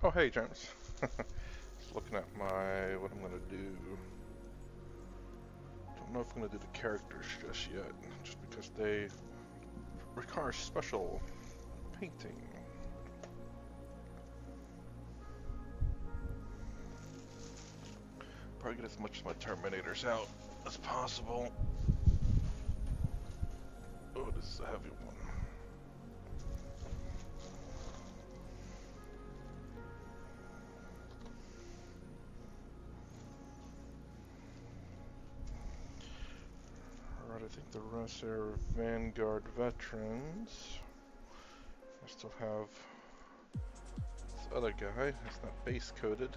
Oh, hey, James. Just looking at what I'm gonna do. Don't know if I'm gonna do the characters just yet, just because they require special painting. Probably get as much of my Terminators out as possible. Oh, this is a heavy one. Alright, I think the rest are Vanguard veterans. I still have this other guy. It's not base coded.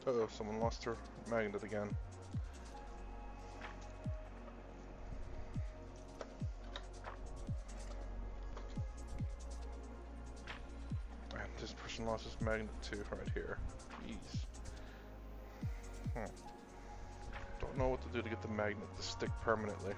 Uh-oh, someone lost her magnet again. And this person lost his magnet too, right here. Jeez. Don't know what to do to get the magnet to stick permanently.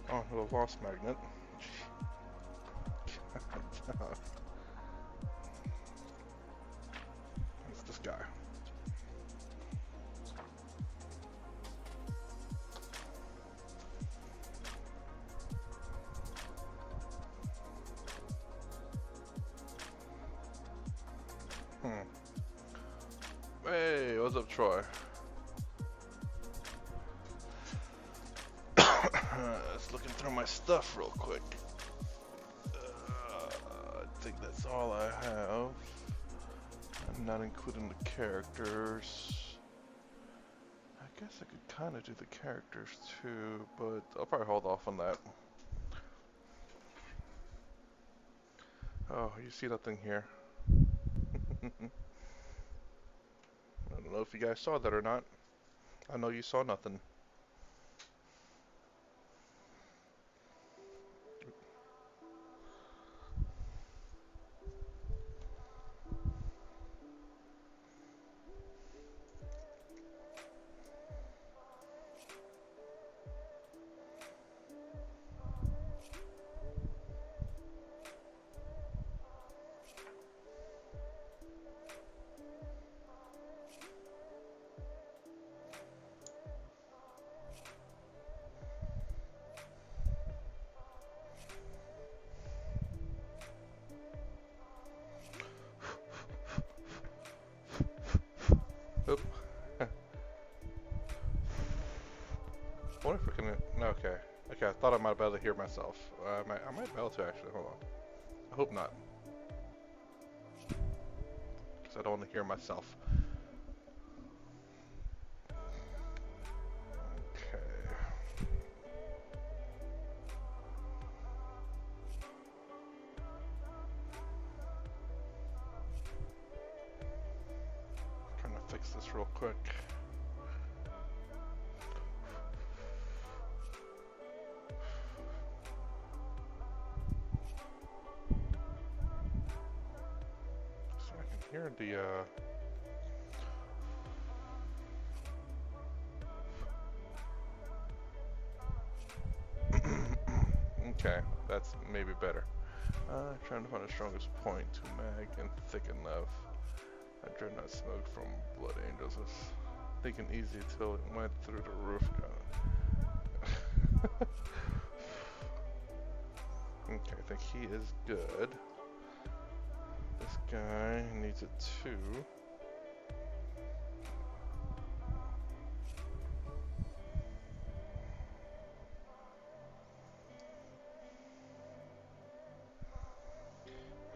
Oh, the lost magnet. It's this guy. Hey, what's up, Troy? Just looking through my stuff real quick. I think that's all I have. I'm not including the characters. I guess I could kind of do the characters too, but I'll probably hold off on that. Oh, you see that thing here? I don't know if you guys saw that or not. I know you saw nothing. Oop. I wonder if we can. No, okay. Okay, I thought I might be able to hear myself. I might be able to actually. Hold on. I hope not. Because I don't want to hear myself. Okay. Trying to fix this real quick. So I can hear the Okay, that's maybe better. Trying to find the strongest point to mag and thick enough. I dread not smoke from Blood Angels. I was thinking easy till it went through the roof. Okay, I think he is good. This guy needs it too.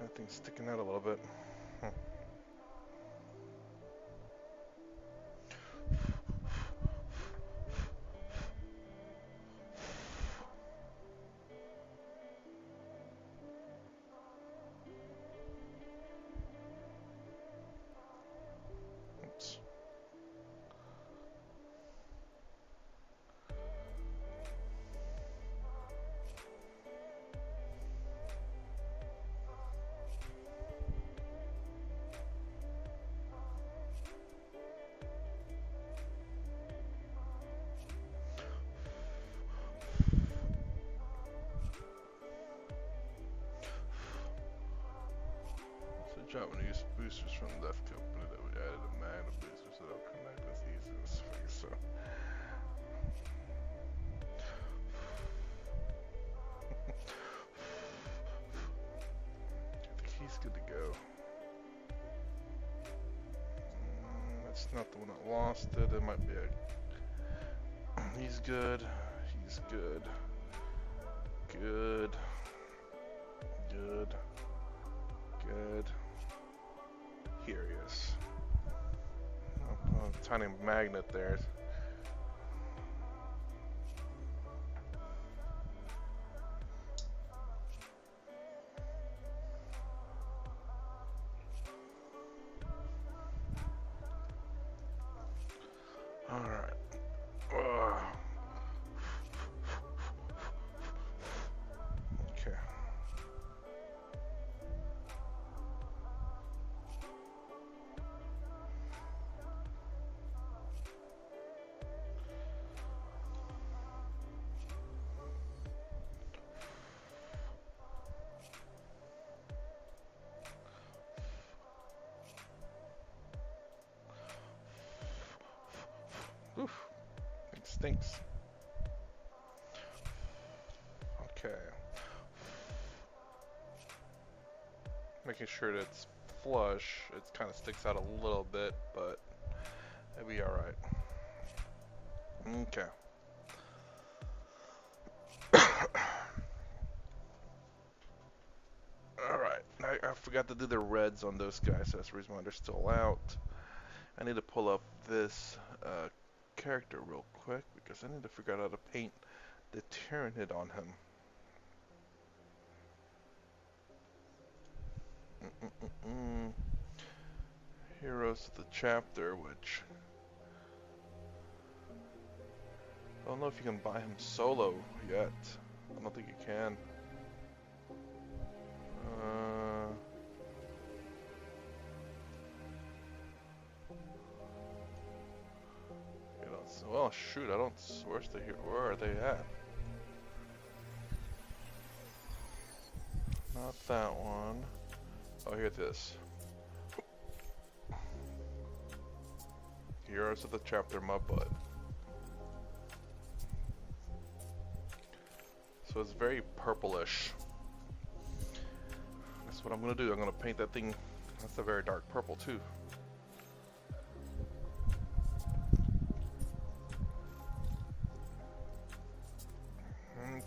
That thing's sticking out a little bit. Oops. Job when you use boosters from the left company that we added a magnet booster so they'll connect with easy. So I think he's good to go. That's not the one that lost it. It might be a. He's good. He's good. Good. Good. Good. Here he is. Oh, tiny magnet there. Alright. Okay. Oof. It stinks. Okay. Making sure that it's flush. It kind of sticks out a little bit, but it'll be alright. Okay. Alright. I forgot to do the reds on those guys, so that's the reason why they're still out. I need to pull up this character real quick because I need to figure out how to paint the Tyranid on him. Heroes of the chapter, which I don't know if you can buy him solo yet. I don't think you can. Well, shoot, I don't. Where's the hero? Where are they at? Not that one. Oh, here it is. Heroes of the chapter, my butt. So it's very purplish. That's what I'm gonna do. I'm gonna paint that thing. That's a very dark purple too.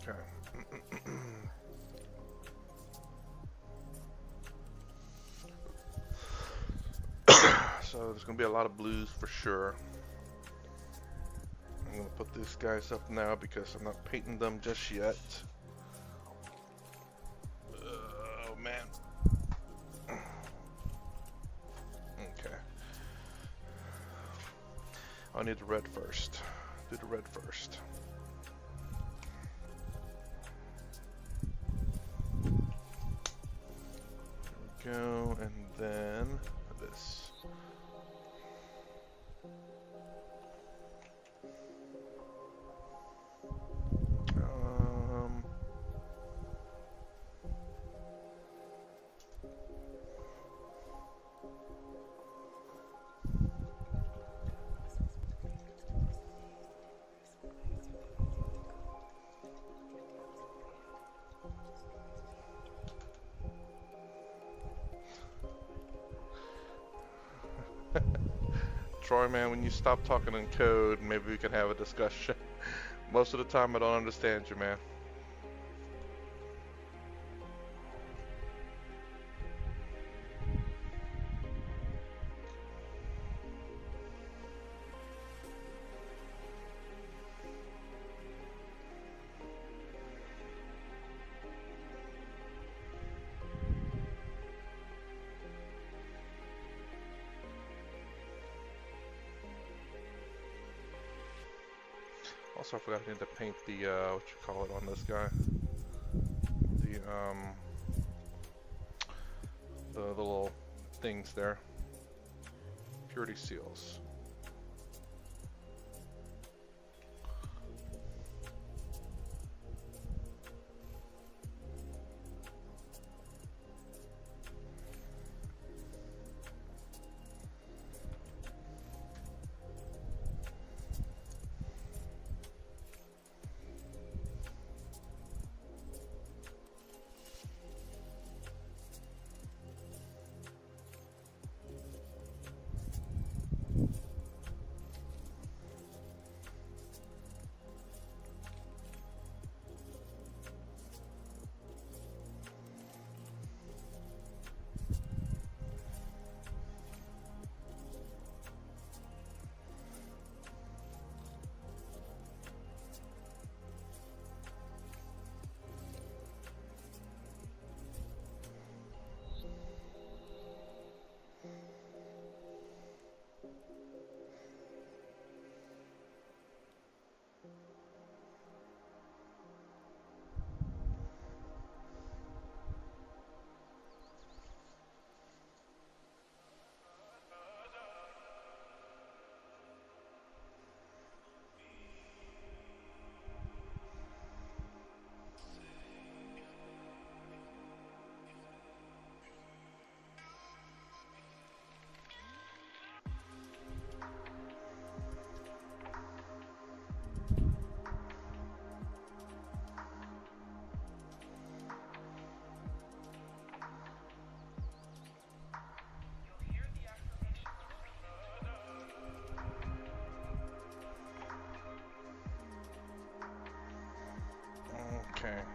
Okay. So there's gonna be a lot of blues for sure. I'm gonna put these guys up now because I'm not painting them just yet. Oh man. Okay. I need the red first. Do the red first. There we go, and then this. Troy, man, when you stop talking in code, maybe we can have a discussion. Most of the time, I don't understand you, man. Also, I forgot I need to paint the, what you call it on this guy. The little things there. Purity seals.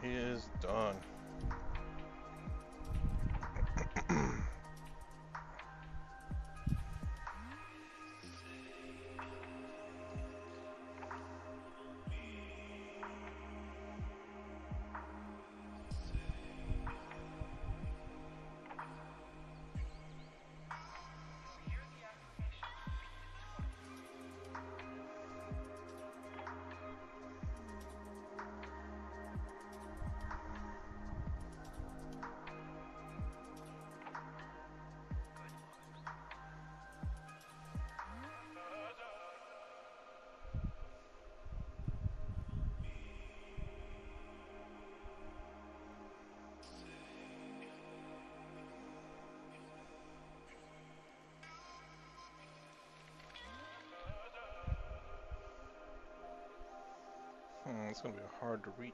he is done. It's gonna be hard to reach.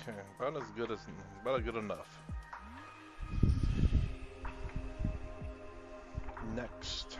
Okay, about good enough. Next.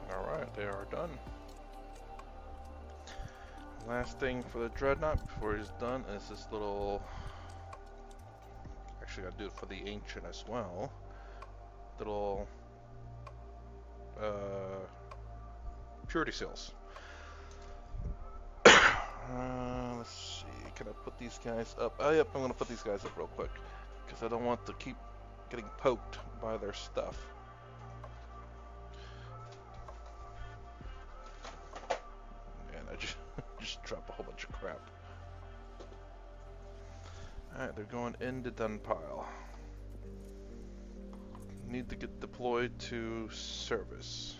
Alright, they are done. Last thing for the Dreadnought before he's done is this little... Actually, I gotta do it for the Ancient as well. Little... purity seals. Let's see, can I put these guys up? Oh, yep, I'm gonna put these guys up real quick. Because I don't want to keep getting poked by their stuff. And I just just dropped a whole bunch of crap. Alright, they're going in the done pile. Need to get deployed to service.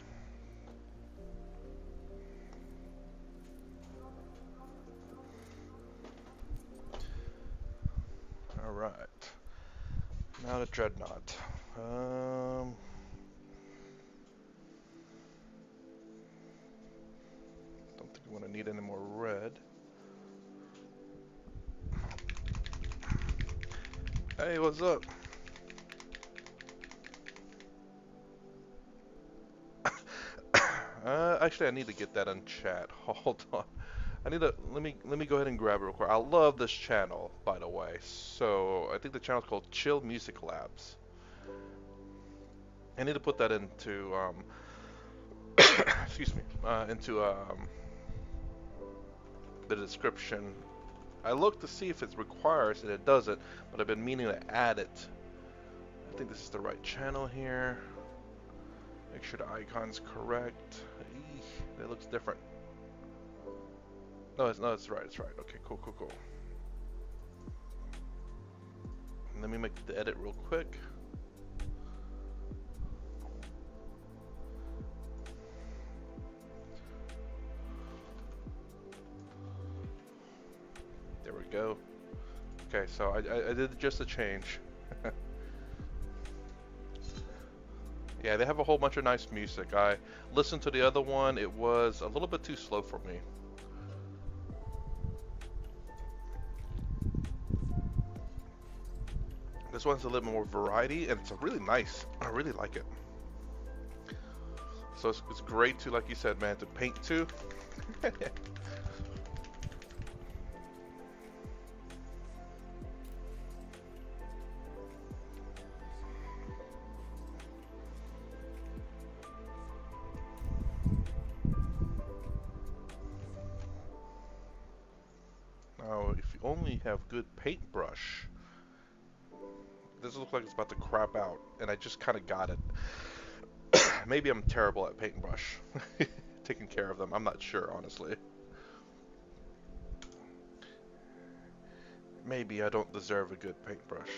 Alright. Now the dreadnought. Don't think we want to need any more red. Hey, what's up? Actually, I need to get that in chat. Hold on. I need to let me go ahead and grab it real quick. I love this channel, by the way. So I think the channel is called Chill Music Labs. I need to put that into excuse me, into the description. I looked to see if it requires and it doesn't, but I've been meaning to add it. I think this is the right channel here. Make sure the icon's correct. Eesh, that looks different. No, it's right. It's right. Okay, cool. Let me make the edit real quick. There we go. Okay, so I did just a change. Yeah, they have a whole bunch of nice music. I listened to the other one. It was a little bit too slow for me. This one's a little more variety, and it's really nice. I really like it. So it's great to, like you said, man, to paint to. Now, if you only have good paintbrush, this looks like it's about to crap out, and I just kind of got it. Maybe I'm terrible at paintbrush. Taking care of them, I'm not sure, honestly. Maybe I don't deserve a good paintbrush.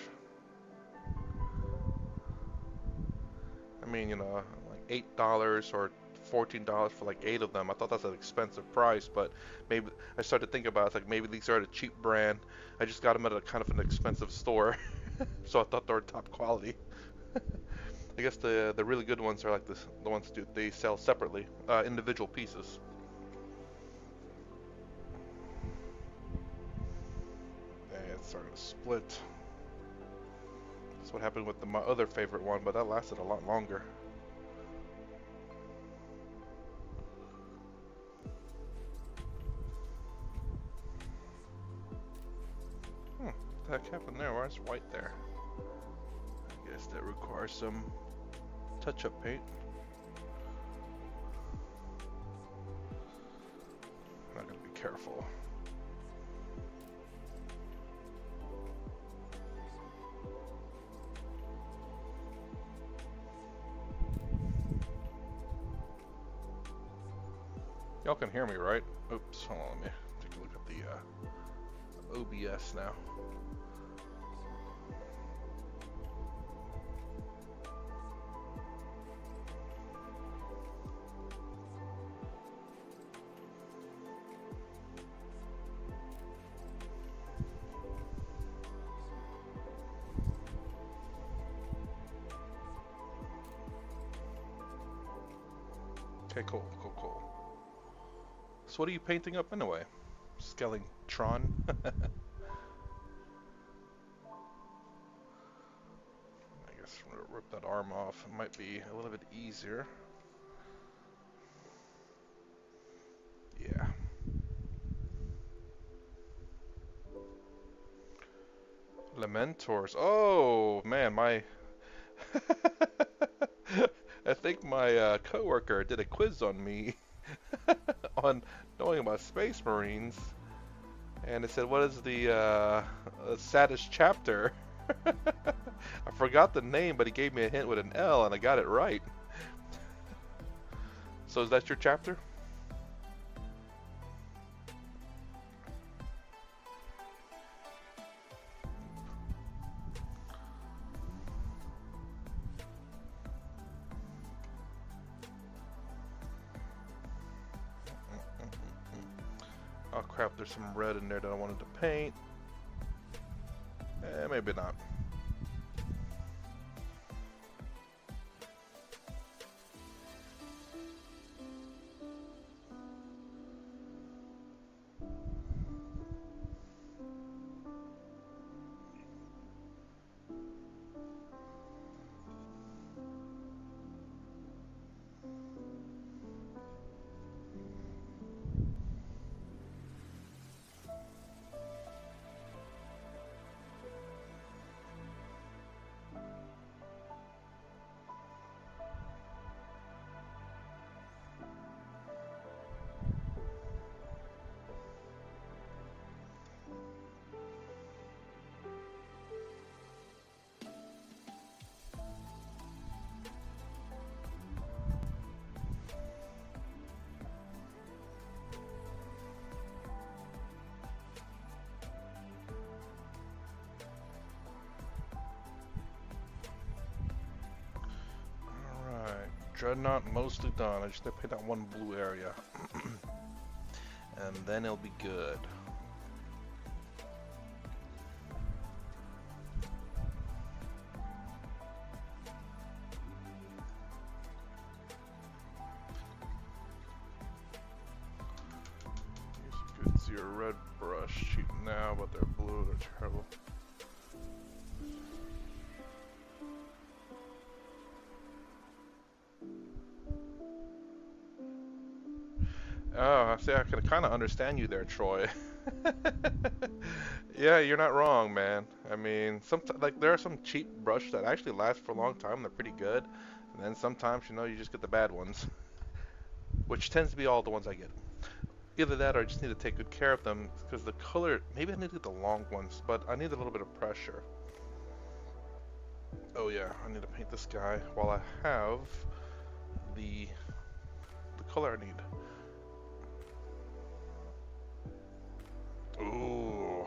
I mean, you know, like $8 or $14 for like 8 of them. I thought that's an expensive price, but maybe I started to think about it. It's like maybe these are a cheap brand. I just got them at a kind of an expensive store, so I thought they were top quality. I guess the really good ones are like the ones they sell separately, individual pieces. Yeah, it's starting to split. That's what happened with my other favorite one, but that lasted a lot longer. What the heck happened there? Why is white there? I guess that requires some touch-up paint. I'm not gonna be careful. Y'all can hear me, right? Oops, hold on, let me take a look at the OBS now. Okay, cool. So what are you painting up anyway? Skeletron? I guess I'm gonna rip that arm off. It might be a little bit easier. Yeah. Lamentors. Oh, man, my... I think my coworker did a quiz on me on knowing about Space Marines, and it said, "What is the saddest chapter?" I forgot the name, but he gave me a hint with an L, and I got it right. So is that your chapter? Oh crap, there's some red in there that I wanted to paint. Maybe not. Dreadnought mostly done. I just need to paint that one blue area. And then it'll be good. You could see a red brush cheap now, but they're blue, they're terrible. Oh, see, I can kind of understand you there, Troy. Yeah, you're not wrong, man. I mean, like there are some cheap brush that actually last for a long time. They're pretty good, and then sometimes, you just get the bad ones, which tends to be all the ones I get. Either that, or I just need to take good care of them because the color. Maybe I need to get the long ones, but I need a little bit of pressure. Oh yeah, I need to paint this guy while I have the color I need. Ooh.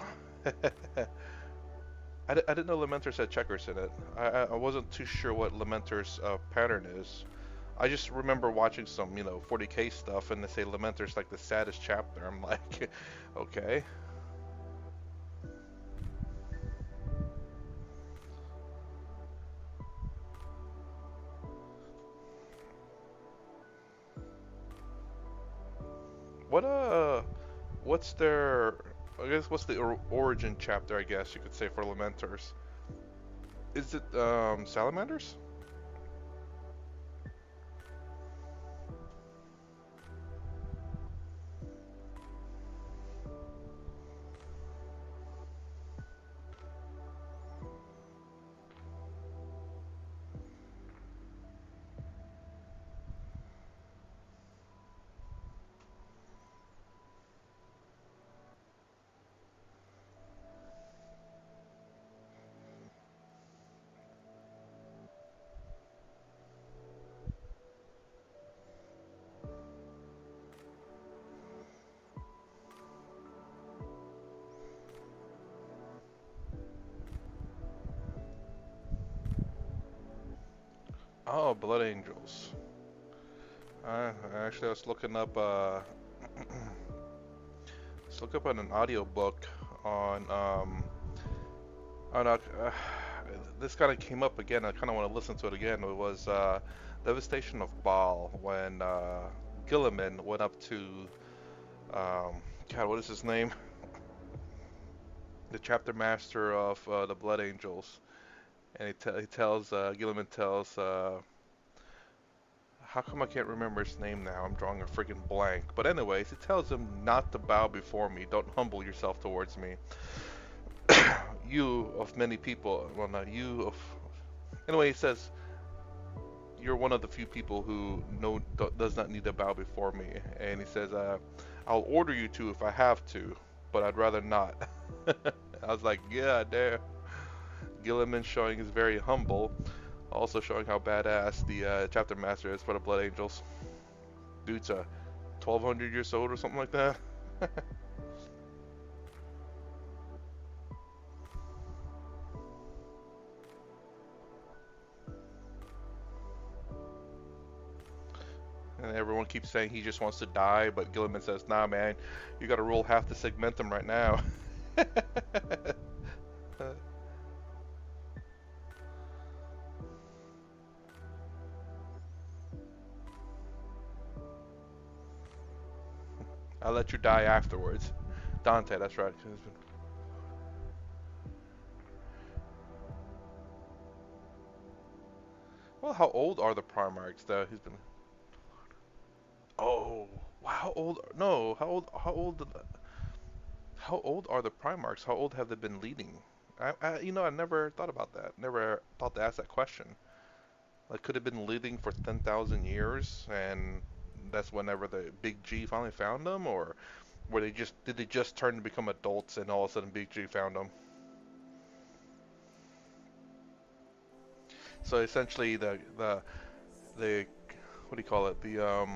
I didn't know Lamenter's had checkers in it. I wasn't too sure what Lamenter's pattern is. I just remember watching some, 40K stuff, and they say Lamenter's like the saddest chapter. I'm like, okay. What what's their? I guess what's the origin chapter? I guess you could say for Lamenters. Is it salamanders? Oh, Blood Angels. Actually, I was looking up. Let's look up on an audiobook on. On this kind of came up again. I kind of want to listen to it again. It was Devastation of Baal when Gilliman went up to. God, what is his name? The chapter master of the Blood Angels, and he tells Gilliman tells. How come I can't remember his name now? I'm drawing a freaking blank. But anyways, he tells him not to bow before me. Don't humble yourself towards me. You of many people, well, not you of. Anyway, he says you're one of the few people who does not need to bow before me. And he says, I'll order you to if I have to, but I'd rather not. I was like, yeah, damn. Gilliman showing he's very humble, also showing how badass the chapter master is for the Blood Angels. Dude's 1200 years old or something like that. And everyone keeps saying he just wants to die, but Gilliman says, nah man, you gotta roll half the segmentum right now. I'll let you die afterwards. Dante, that's right. Well, how old are the Primarchs though? He's been. Oh, wow. How old? No, how old? How old? How old are the Primarchs? How old have they been leading? I never thought about that. Never thought to ask that question. Like, could have been leading for 10,000 years, and that's whenever the Big G finally found them, or were they just did they just turn to become adults, and all of a sudden Big G found them? So essentially, the what do you call it? The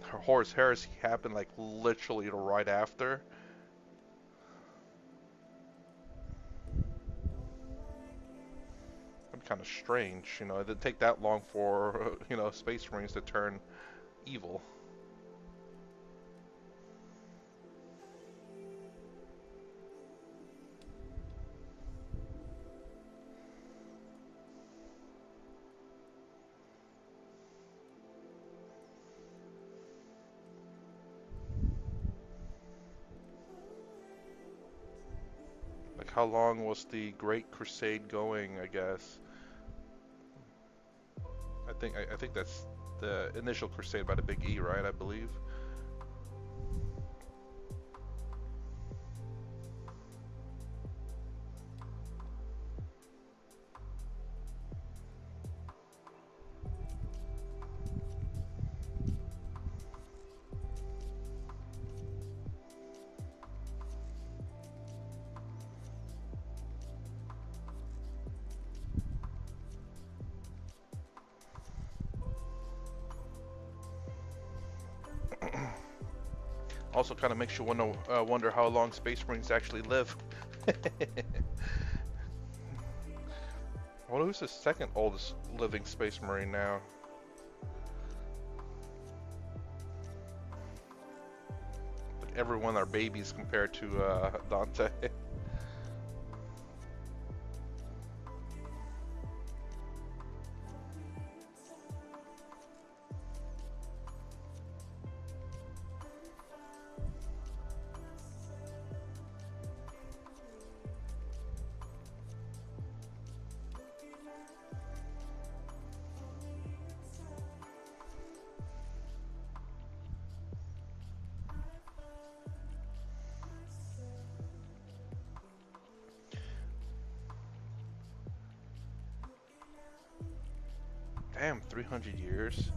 Horus Heresy happened like literally right after. That'd be kind of strange, you know. It didn't take that long for Space Marines to turn evil. Like, how long was the Great Crusade going? I guess. I think that's the initial crusade by the Big E, right? I believe. Also, kind of makes you wonder how long Space Marines actually live. I wonder who's the second oldest living Space Marine now. Like, everyone are babies compared to Dante. Damn, 300 years.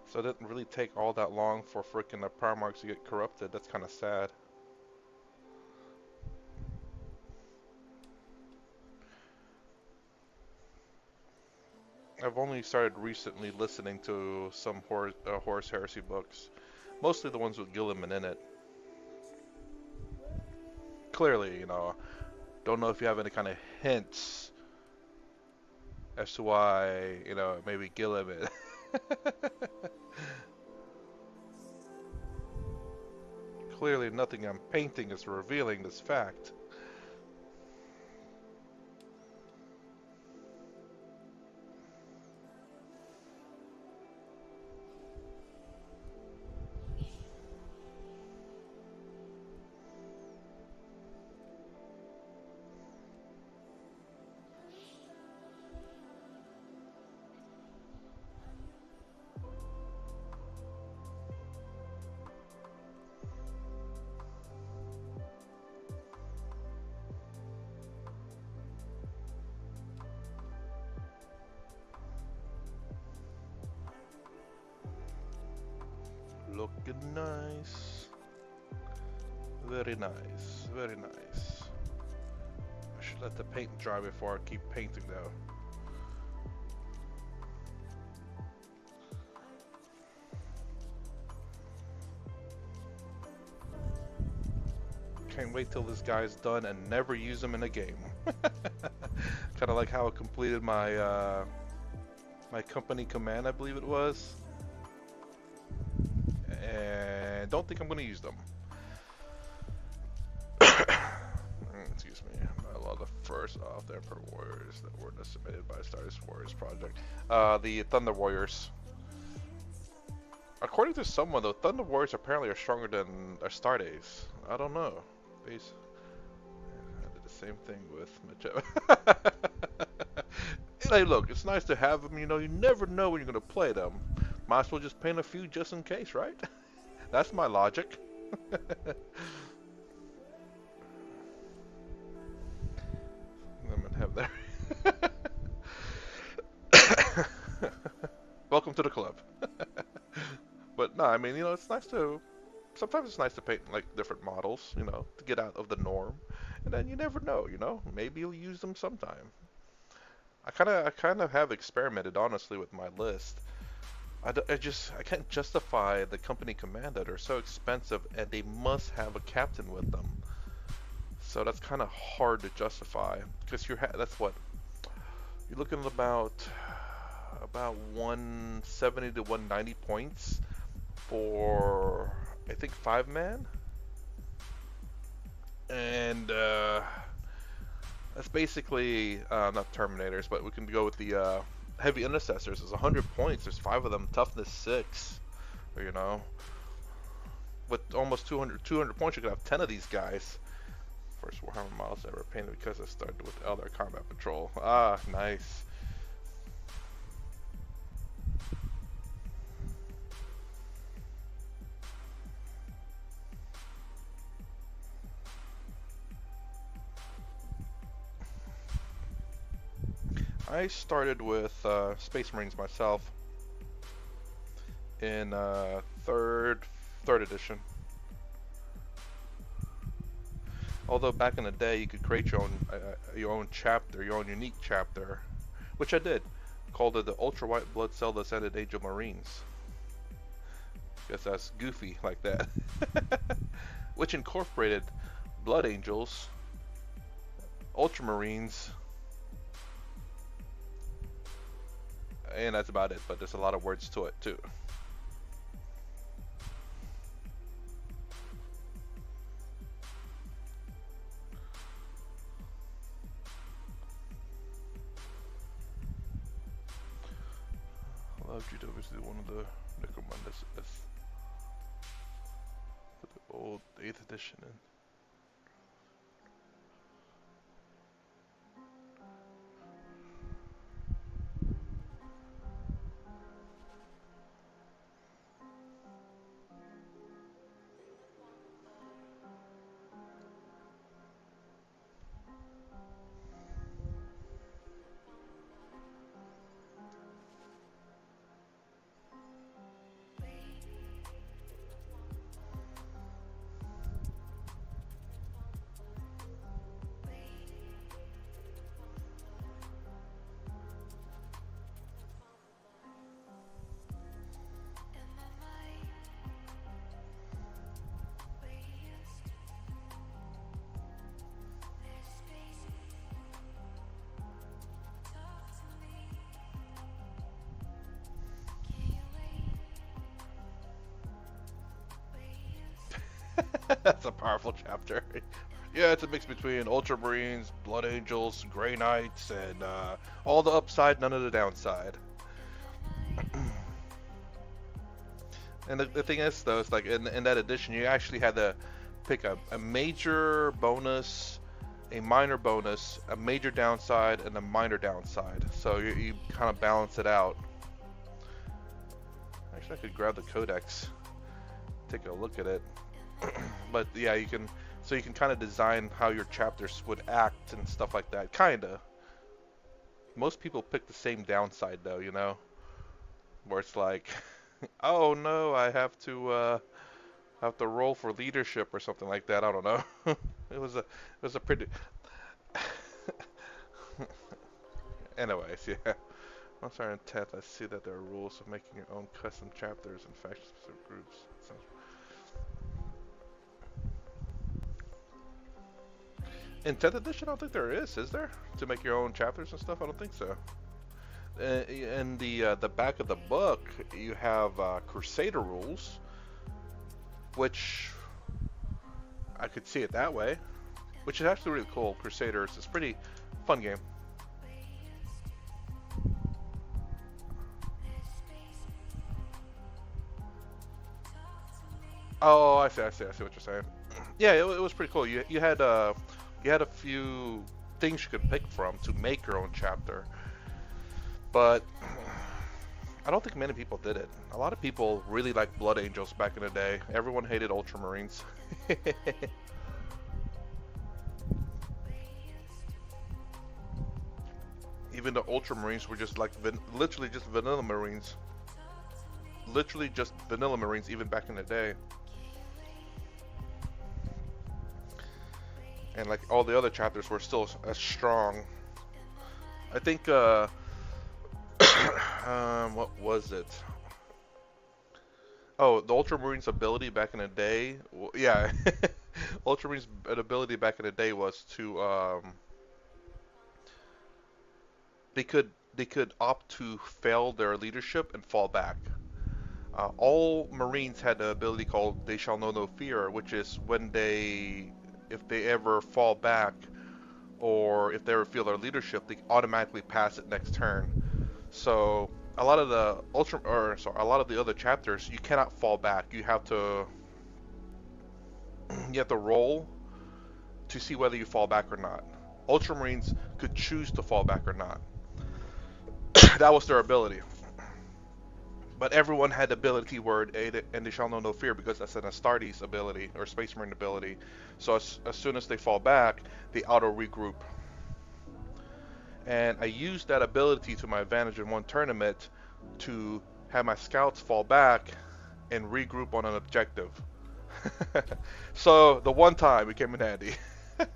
So it didn't really take all that long for frickin' the Primarchs to get corrupted. That's kind of sad. I've only started recently listening to some Horus Heresy books. Mostly the ones with Gilliman in it. Clearly, don't know if you have any kind of hints as to why, maybe Gilliman. Clearly nothing I'm painting is revealing this fact. Looking nice. Very nice, very nice. Let the paint dry before I keep painting though. Can't wait till this guy's done and never use him in a game. Kind of like how I completed my my company command, I believe it was, and don't think I'm gonna use them. Excuse me. I love the first off the Emperor Warriors that were submitted by Stardust Warriors Project. The Thunder Warriors. According to someone, though, Thunder Warriors apparently are stronger than Astartes. I don't know. Base. I did the same thing with Magellan. Hey, look, it's nice to have them. You know, you never know when you're gonna play them. Might as well just paint a few just in case, right? That's my logic. I'm gonna have that. Welcome to the club. But no, I mean, you know, it's nice to. Sometimes it's nice to paint like different models, you know, to get out of the norm, and then you never know, you know, maybe you'll use them sometime. I kind of have experimented honestly with my list. I can't justify the company command that are so expensive, and they must have a captain with them. So that's kind of hard to justify because that's what you're looking at about 170 to 190 points for I think 5 man, and that's basically not Terminators, but we can go with the heavy intercessors. It's 100 points. There's 5 of them. Toughness 6. You know, with almost 200 points, you could have 10 of these guys. First Warhammer models ever painted because I started with Elder Combat Patrol. Ah, nice. I started with Space Marines myself in third edition. Although back in the day, you could create your own chapter, your own unique chapter, which I did. Called it the Ultra White Blood Cell Descended Angel Marines. Guess that's goofy like that. Which incorporated Blood Angels, Ultramarines, and that's about it. But there's a lot of words to it too. I love you to visit one of the Necromandas with the old 8th edition in. That's a powerful chapter. Yeah, it's a mix between Ultramarines, Blood Angels, Grey Knights, and all the upside, none of the downside. And the thing is, though, it's like in that edition, you actually had to pick a major bonus, a minor bonus, a major downside, and a minor downside. So you kind of balance it out. Actually, I could grab the codex, take a look at it. But yeah, you can kind of design how your chapters would act and stuff like that. Kinda. Most people pick the same downside though, you know, where it's like, oh no, I have to roll for leadership or something like that. I don't know. It was a pretty Anyways, yeah. Once our intent, I see that there are rules of making your own custom chapters and faction-specific groups. So, in 10th edition, I don't think there is there? To make your own chapters and stuff? I don't think so. In the back of the book, you have Crusader rules, which I could see it that way, which is actually really cool. Crusaders, it's a pretty fun game. Oh, I see what you're saying. Yeah, it was pretty cool. You had a few things you could pick from to make your own chapter, but I don't think many people did it. A lot of people really liked Blood Angels back in the day. Everyone hated Ultramarines. Even the Ultramarines were just like literally just vanilla Marines. Literally just vanilla Marines even back in the day. And like all the other chapters were still as strong. I think what was it? Oh, the Ultramarines ability back in the day. Well, yeah, Ultramarines ability back in the day was to they could opt to fail their leadership and fall back. All Marines had the ability called "They Shall Know No Fear," which is when if they ever fall back, or if they ever feel their leadership, they automatically pass it next turn. So a lot of a lot of the other chapters, you cannot fall back. You have to roll to see whether you fall back or not. Ultramarines could choose to fall back or not. That was their ability. But everyone had the ability word and they shall know no fear because that's an Astartes ability or Space Marine ability. So as soon as they fall back, they auto regroup. And I used that ability to my advantage in one tournament to have my scouts fall back and regroup on an objective. So the one time it came in handy. I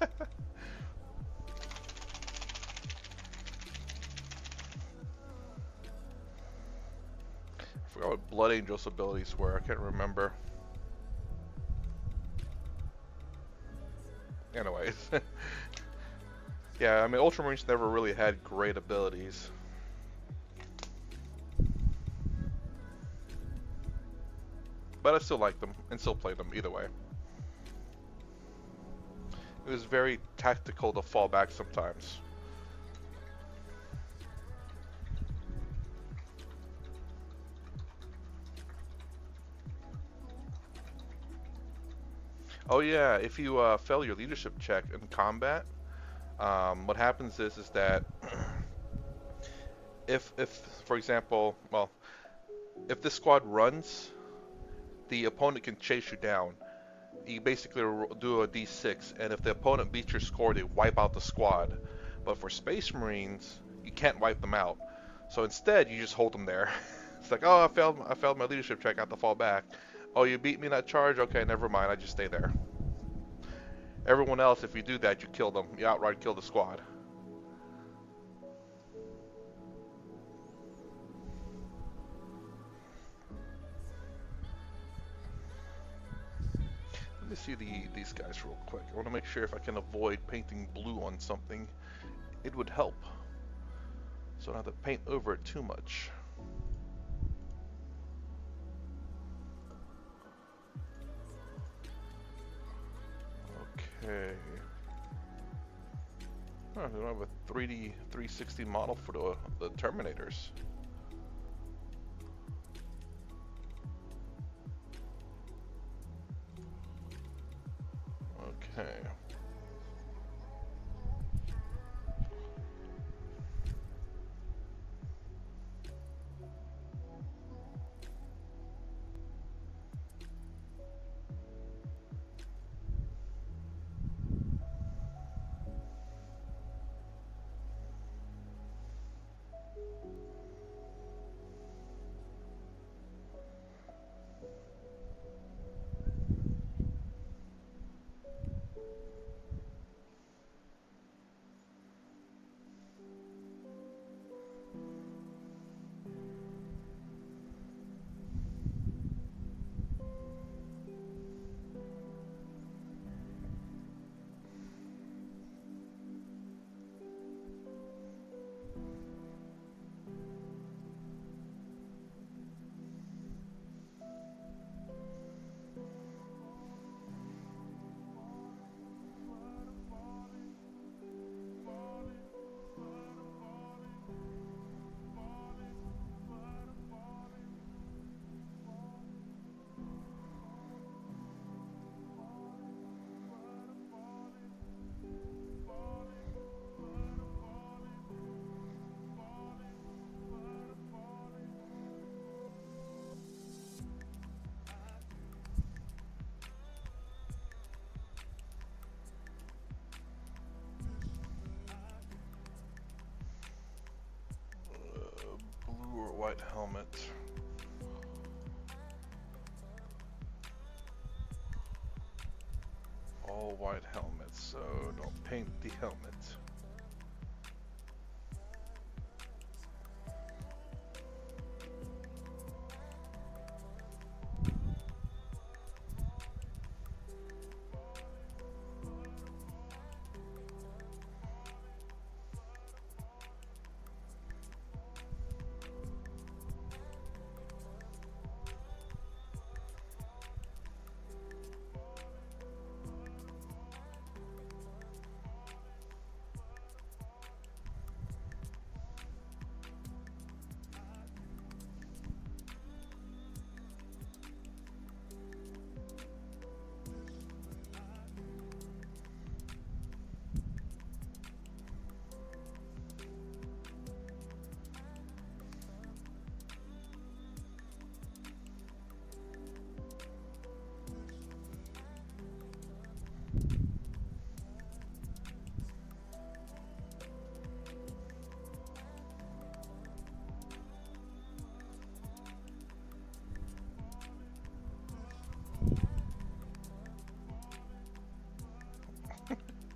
forgot what Blood Angel's abilities were. I can't remember. Anyways. Yeah, I mean, Ultramarines never really had great abilities. But I still liked them and still played them either way. It was very tactical to fall back sometimes. Oh yeah, if you fail your leadership check in combat, what happens is that if for example, well, if this squad runs, the opponent can chase you down. You basically do a d6, and if the opponent beats your score, they wipe out the squad. But for Space Marines, you can't wipe them out. So instead, you just hold them there. It's like, oh, I failed my leadership check. I have to fall back. Oh, you beat me in that charge? Okay, never mind. I just stay there. Everyone else, if you do that, you kill them. You outright kill the squad. Let me see these guys real quick. I want to make sure if I can avoid painting blue on something, it would help. So I don't have to paint over it too much. Okay. Oh, they don't have a 3D 360 model for the Terminators. Okay. white helmet. All white helmets, so don't paint the helmet.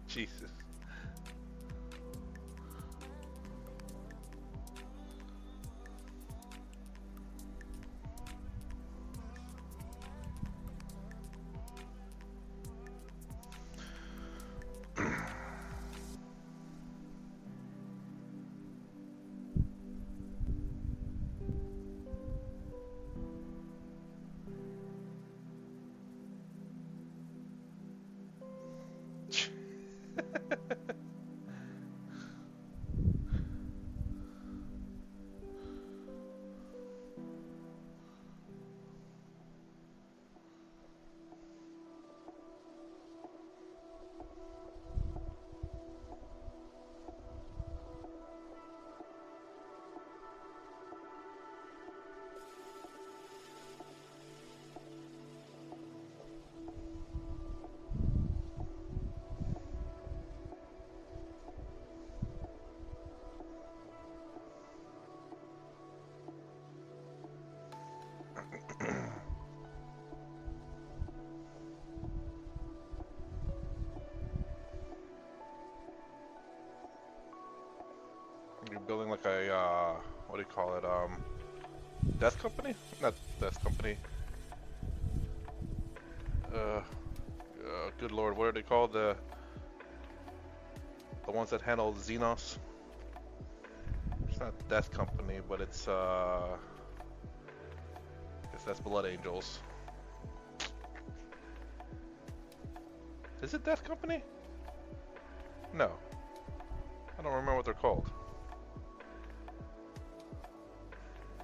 Jesus. You're building like a, what do you call it, death company? Not death company. Good lord, what are they called? The ones that handle Xenos? It's not death company, but it's, I guess that's Blood Angels. Is it death company? No. I don't remember what they're called.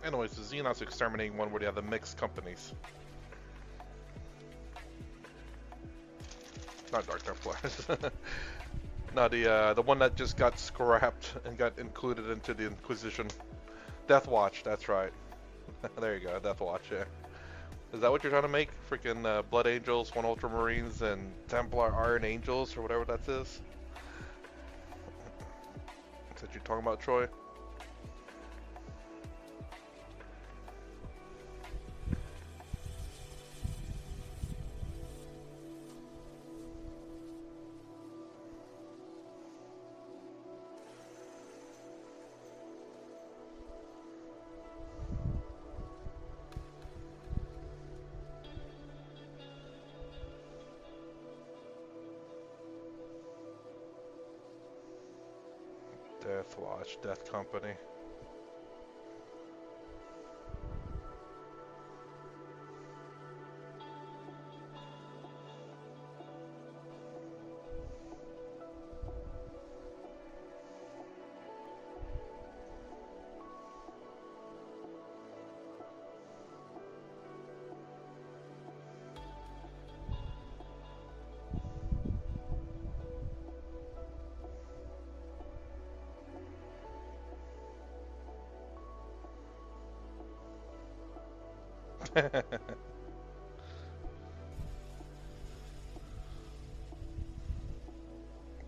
Anyways, the Xenos exterminating one where they have the mixed companies. Not Dark Templars. No, the one that just got scrapped and got included into the Inquisition. Death Watch, that's right. There you go, Death Watch, yeah. Is that what you're trying to make? Freaking Blood Angels, 1 Ultramarines, and Templar Iron Angels, or whatever that is? Is that you're talking about, Troy? Death Watch, Death Company.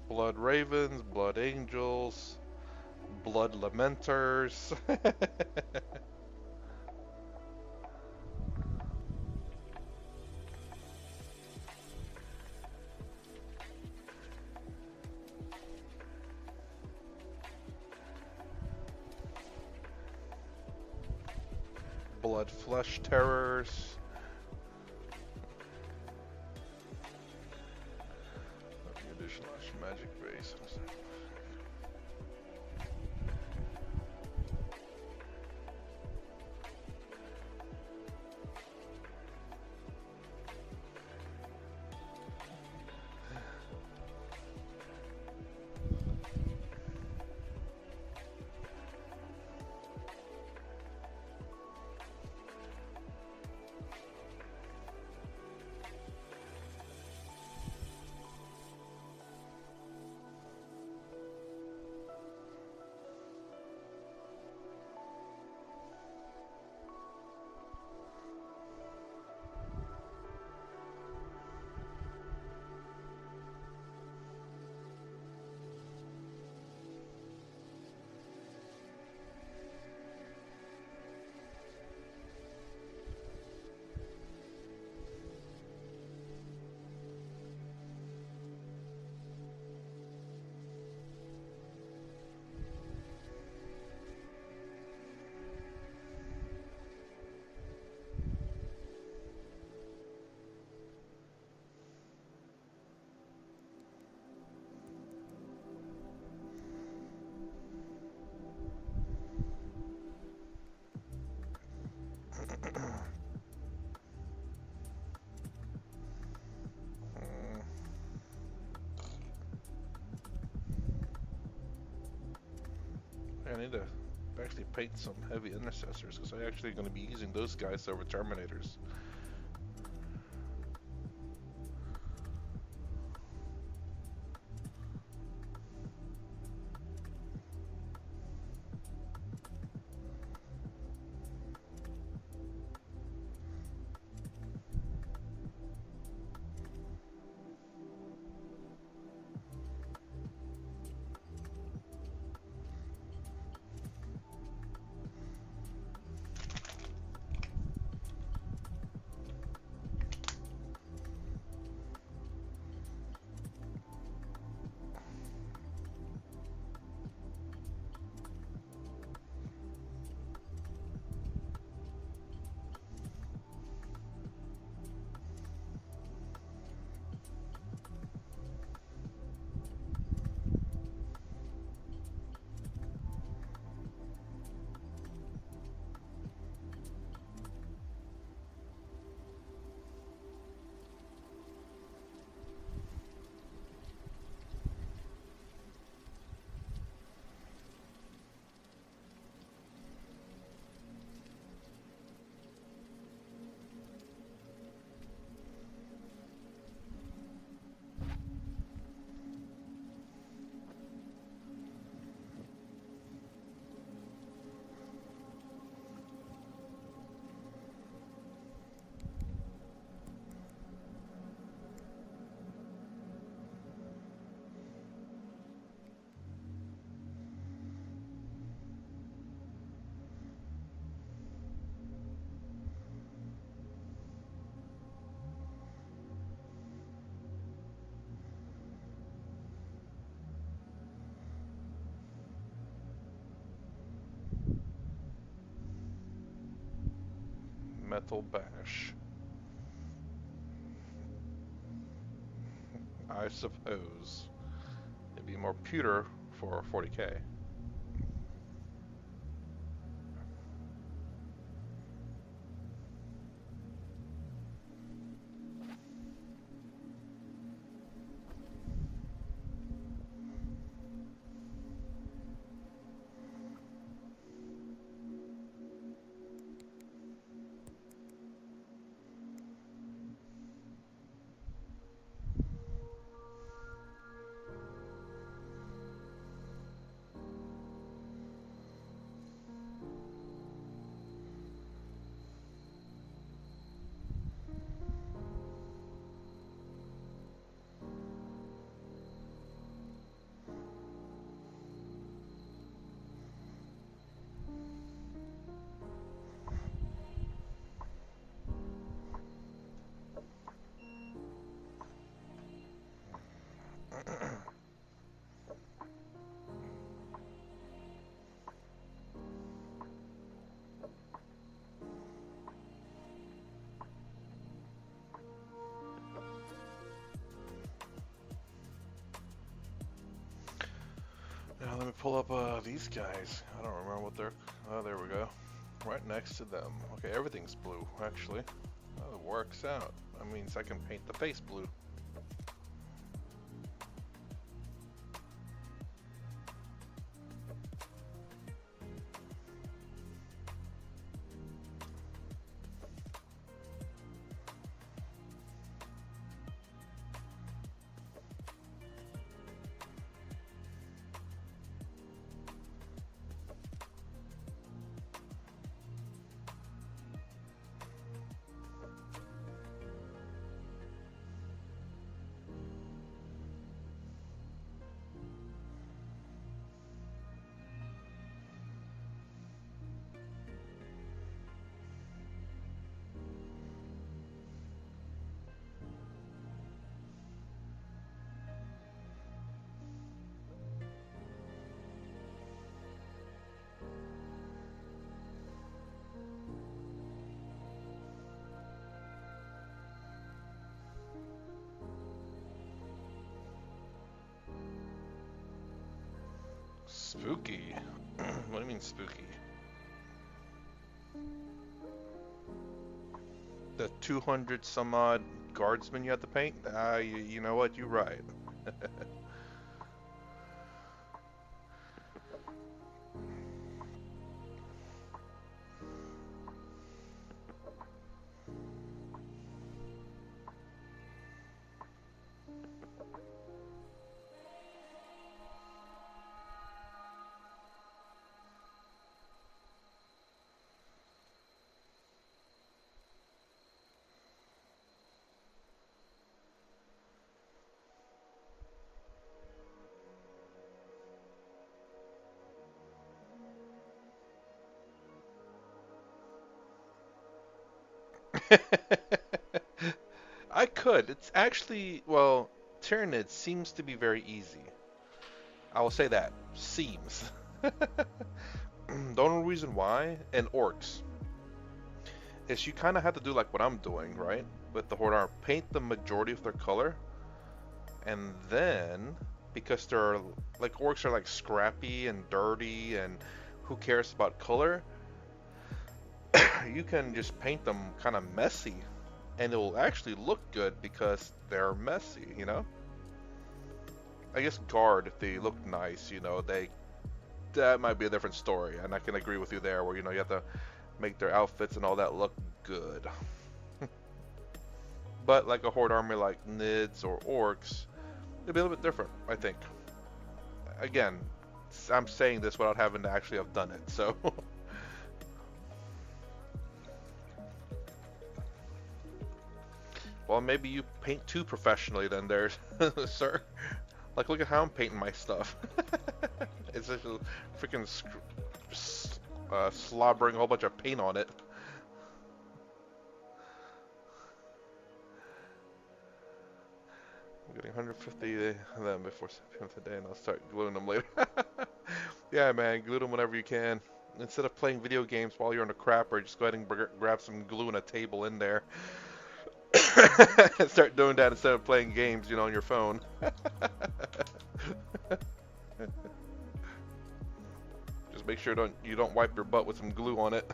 Blood Ravens, Blood Angels, Blood Lamenters. blood flesh terrors. Additional magic base. I need to actually paint some heavy intercessors because I'm actually going to be using those guys over Terminators. Metal Bash. I suppose it'd be more pewter for 40k. pull up these guys. I don't remember what they're. Oh, there we go. Right next to them. Okay, everything's blue actually. Oh, it works out. That means I can paint the face blue. Spooky. What do you mean spooky? The 200 some odd guardsmen you have to paint? You know what? You're right. I could. It's actually, well, Tyranid seems to be very easy. I will say that. Seems. The only reason why, and orcs, is you kind of have to do like what I'm doing, right? With the Horde Armor. Paint the majority of their color, and then, because they're, like, orcs are like scrappy and dirty, and who cares about color, you can just paint them kind of messy, and it will actually look good because they're messy, you know? I guess guard, if they look nice, you know, that might be a different story, and I can agree with you there, where, you know, you have to make their outfits and all that look good. But like a horde army like Nids or Orcs, it'd be a little bit different, I think. Again, I'm saying this without having to actually have done it, so. Well, maybe you paint too professionally then there, sir. Like, look at how I'm painting my stuff. It's just a freaking slobbering a whole bunch of paint on it. I'm getting 150 of them before 7 p.m. today, and I'll start gluing them later. Yeah, man, glue them whenever you can. Instead of playing video games while you're on a crapper, just go ahead and grab some glue and a table in there. Start doing that instead of playing games, you know, on your phone. Just make sure you don't wipe your butt with some glue on it.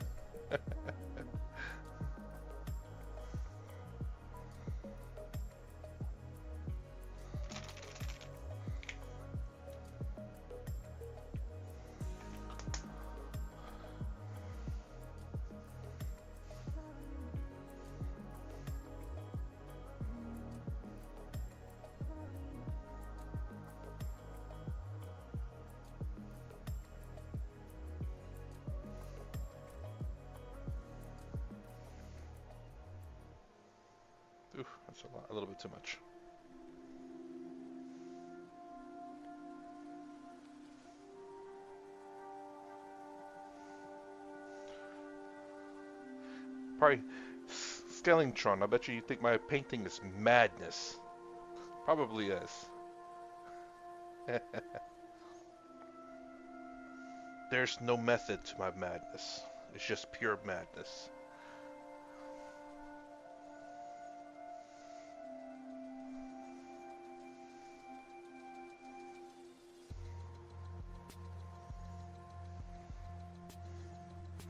Oof, that's a little bit too much. Probably Skellingtron. I bet you think my painting is madness. Probably is. There's no method to my madness. It's just pure madness.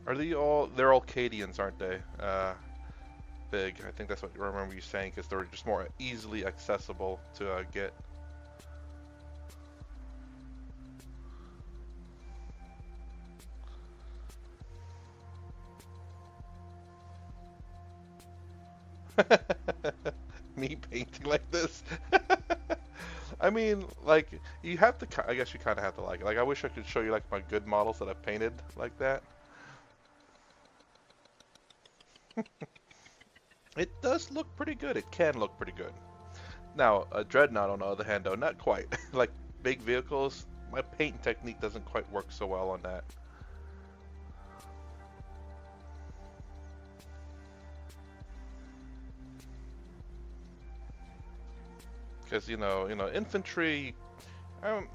Are they all? They're all Cadians, aren't they? Big. I think that's what I remember you saying, because they're just more easily accessible to get. Me painting like this. I mean, like, you have to. I guess you kind of have to like it. Like, I wish I could show you like my good models that I painted like that. It does look pretty good. It can look pretty good. Now, a Dreadnought, on the other hand, though, not quite. Like big vehicles, my paint technique doesn't quite work so well on that. Because infantry,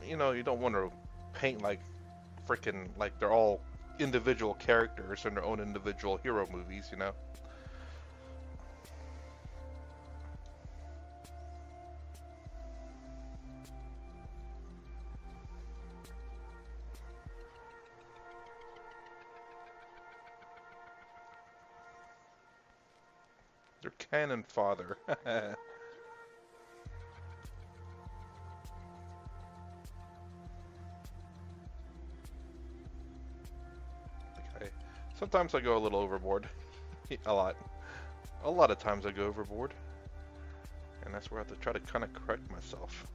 you don't want to paint like freaking like they're all individual characters in their own individual hero movies. Their cannon fodder. Okay. Sometimes I go a little overboard. A lot. A lot of times I go overboard. And that's where I have to try to kind of correct myself.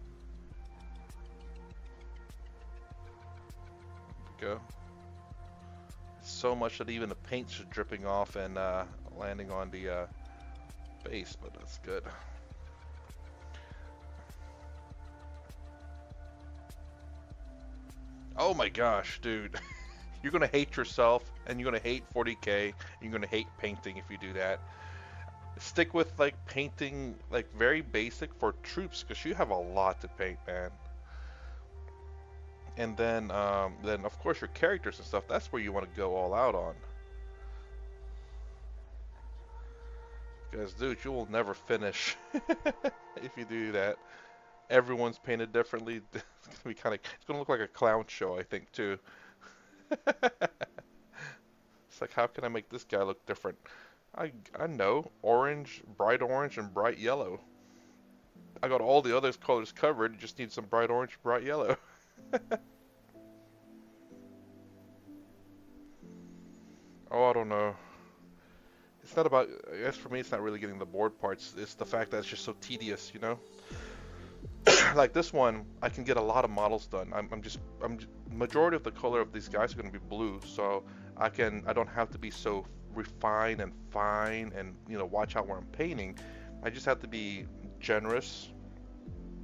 There we go. So much that even the paint's just dripping off and landing on the base, but that's good. Oh my gosh, dude. You're gonna hate yourself, and you're gonna hate 40K, and you're gonna hate painting if you do that. Stick with like painting like very basic for troops, because you have a lot to paint, man. And then of course your characters and stuff, that's where you want to go all out on. Because dude, you will never finish if you do that. Everyone's painted differently. It's gonna look like a clown show, I think, too. It's like, how can I make this guy look different? I know, orange, and bright yellow. I got all the other colors covered. You just need some bright orange, bright yellow. Oh, I don't know. It's not about. I guess for me, it's not really getting the board parts. It's the fact that it's just so tedious. Like this one, I can get a lot of models done. Majority of the color of these guys are going to be blue, so I don't have to be so refined and fine and watch out where I'm painting. I just have to be generous,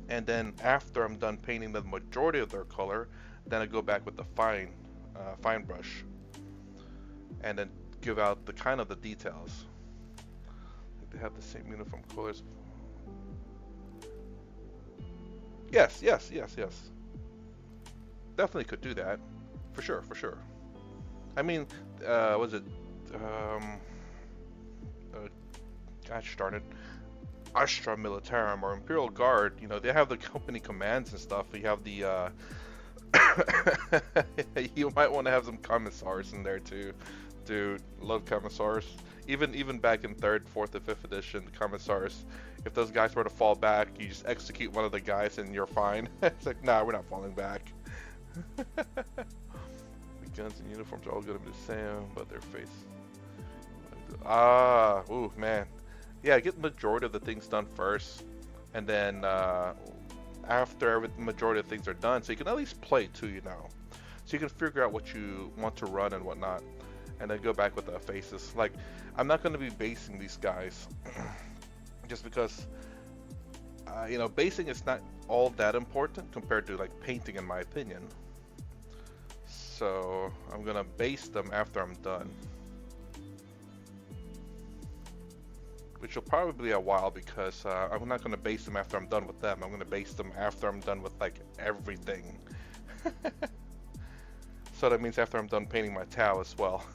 and then after I'm done painting the majority of their color, then I go back with the fine brush, and then give out the kind of the details. Like they have the same uniform colors. Yes, yes, yes, yes. Definitely could do that. For sure, for sure. I mean, was it, uh, gosh darn it, Astra Militarum or Imperial Guard, they have the company commands and stuff. You have the, you might want to have some commissars in there too. Dude, love commissars. Even back in 3rd, 4th, and 5th edition, commissars, if those guys were to fall back, you just execute one of the guys and you're fine. It's like, nah, we're not falling back. The guns and uniforms are all gonna be the same, but their face. Ooh, man. Yeah, get the majority of the things done first, and then after the majority of things are done, so you can at least play too, so you can figure out what you want to run and whatnot, and then go back with the faces. Like, I'm not going to be basing these guys just because basing is not all that important compared to like painting, in my opinion. So I'm gonna base them after I'm done, which will probably be a while, because I'm not going to base them after I'm done with them. I'm going to base them after I'm done with like everything. So that means after I'm done painting my Tau as well,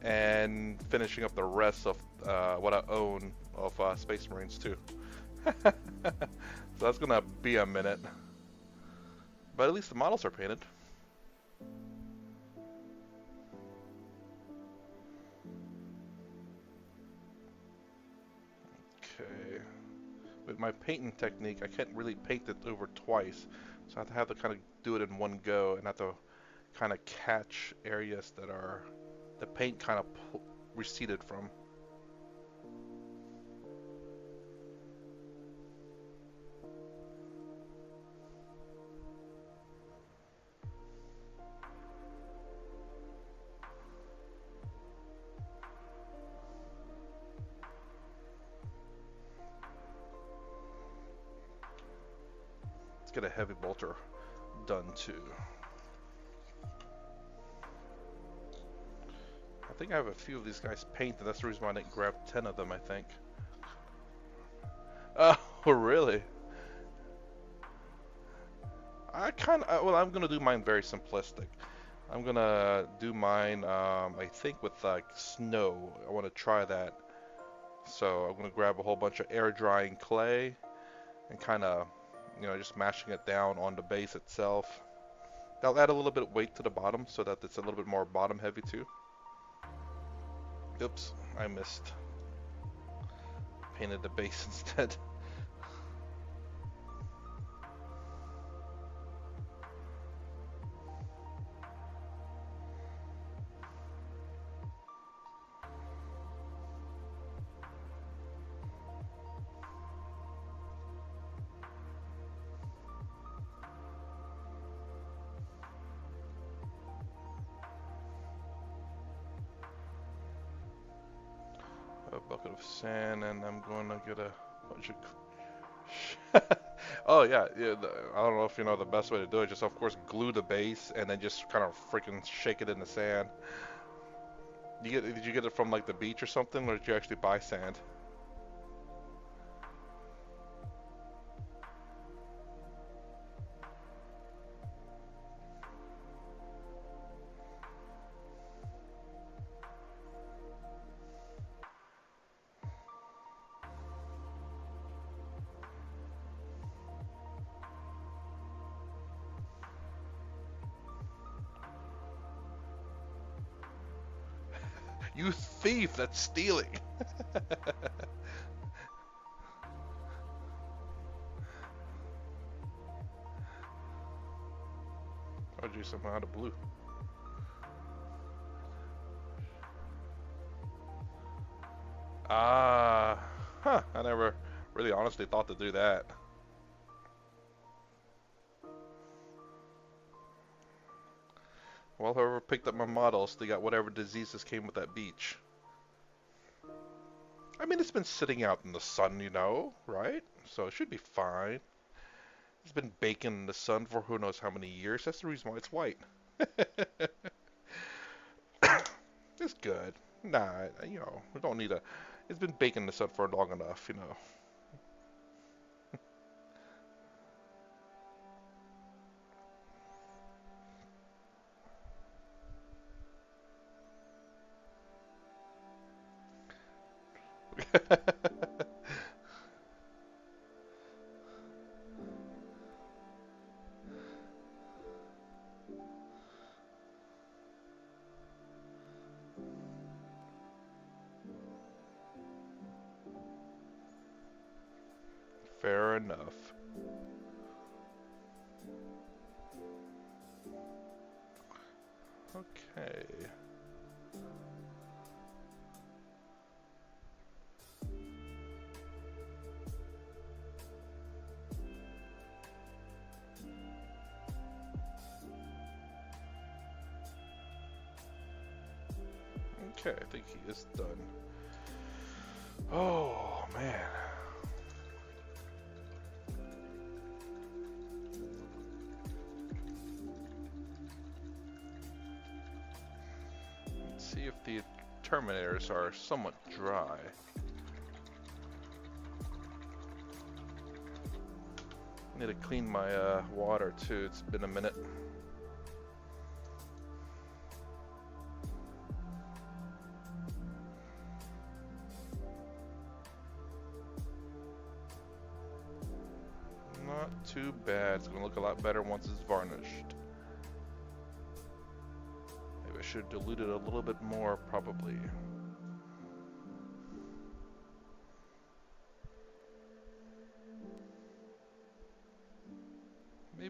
and finishing up the rest of what I own of Space Marines too. So that's going to be a minute, but at least the models are painted. my painting technique, I can't really paint it over twice, so I have to kind of do it in one go, and have to kind of catch areas that are the paint kind of receded from. Let's get a heavy bolter done too. I think I have a few of these guys painted. That's the reason why I didn't grab 10 of them, I think. Oh, really? Well, I'm gonna do mine very simplistic. I'm gonna do mine, I think with like snow. I want to try that. So I'm gonna grab a whole bunch of air drying clay and kind of, just mashing it down on the base itself. That'll add a little bit of weight to the bottom so that it's a little bit more bottom heavy too. Oops, I missed. Painted the base instead. A bucket of sand, and I'm going to get a bunch of... Oh yeah, I don't know if you know the best way to do it. Just of course glue the base and then just kind of freaking shake it in the sand. Did you get it from like the beach or something, or did you actually buy sand? You thief! That's stealing. Oh geez, I'm out of blue. Huh, I never really honestly thought to do that. Well, whoever picked up my models, they got whatever diseases came with that beach. I mean, it's been sitting out in the sun, right? So it should be fine. It's been baking in the sun for who knows how many years. That's the reason why it's white. It's good. Nah, we don't need a... It's been baking in the sun for long enough. Fair enough. Okay. Okay, I think he is done. Oh, man. Let's see if the terminators are somewhat dry. I need to clean my water too. It's been a minute. Not too bad. It's gonna look a lot better once it's varnished. Maybe I should dilute it a little bit more, probably.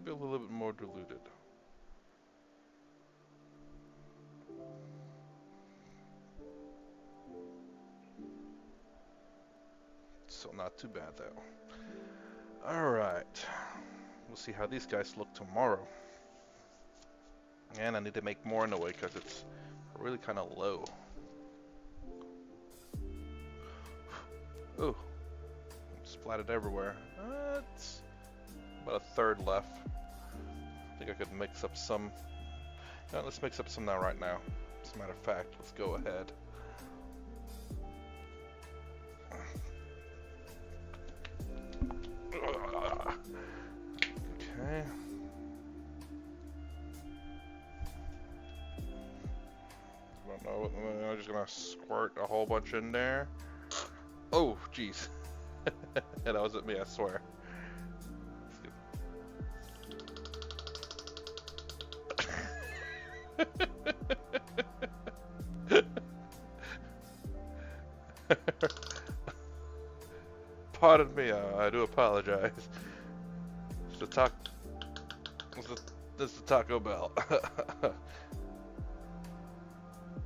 maybe a little bit more diluted. So not too bad though. Alright. We'll see how these guys look tomorrow. And I need to make more anyway because it's really kind of low. Ooh. Splattered everywhere. It's about a third left. I think I could mix up some. No, let's mix up some now right now. As a matter of fact, let's go ahead. Okay. I don't know. I'm just gonna squirt a whole bunch in there. Oh, jeez. That wasn't me, I swear. Pardon me, I do apologize. It's the Taco Bell.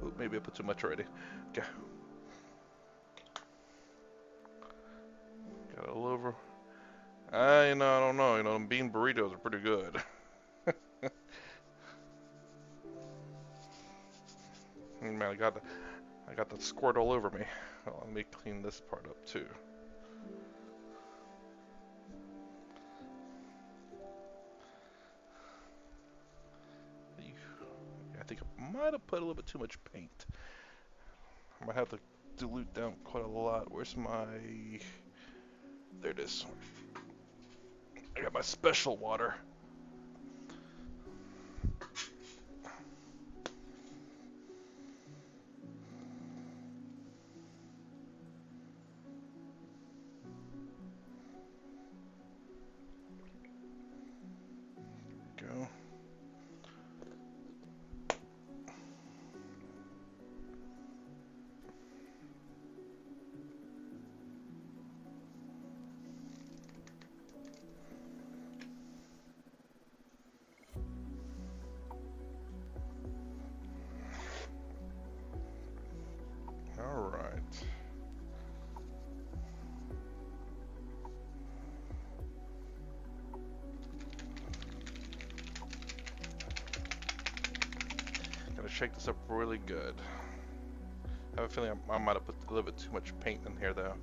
Ooh, maybe I put too much already. Okay. Got it all over. I don't know. Them bean burritos are pretty good. Man, I got that squirt all over me. Well, let me clean this part up too. I think I might have put a little bit too much paint. I might have to dilute down quite a lot. Where's my... There it is. I got my special water. Go. All right. Gotta shake this up really good. I have a feeling I might have put a little bit too much paint in here though.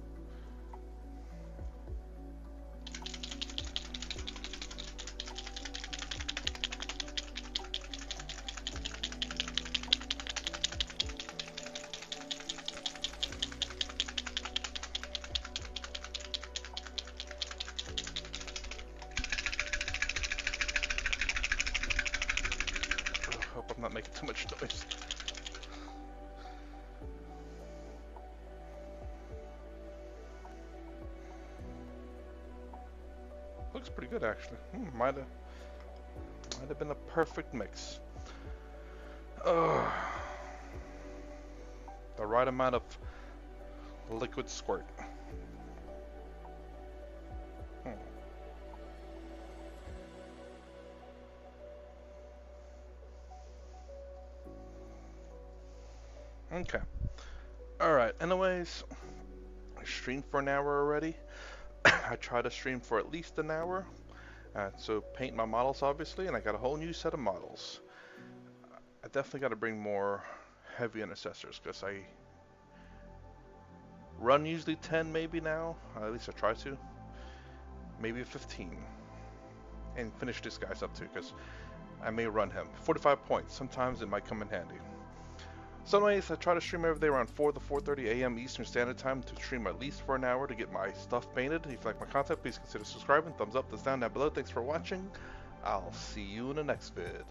Hope I'm not making too much noise. Looks pretty good actually. Might have been a perfect mix. The right amount of liquid squirt. Okay. Alright, anyways, I streamed for an hour already. I try to stream for at least an hour. So paint my models obviously, and I got a whole new set of models. I definitely got to bring more heavy intercessors because I run usually 10 maybe now. At least I try to. Maybe 15. And finish this guy's up too because I may run him. 45 points. Sometimes it might come in handy. So anyways, I try to stream every day around 4 to 4:30 a.m. Eastern Standard Time to stream at least for an hour to get my stuff painted. If you like my content, please consider subscribing. Thumbs up, thumbs down below. Thanks for watching. I'll see you in the next vid.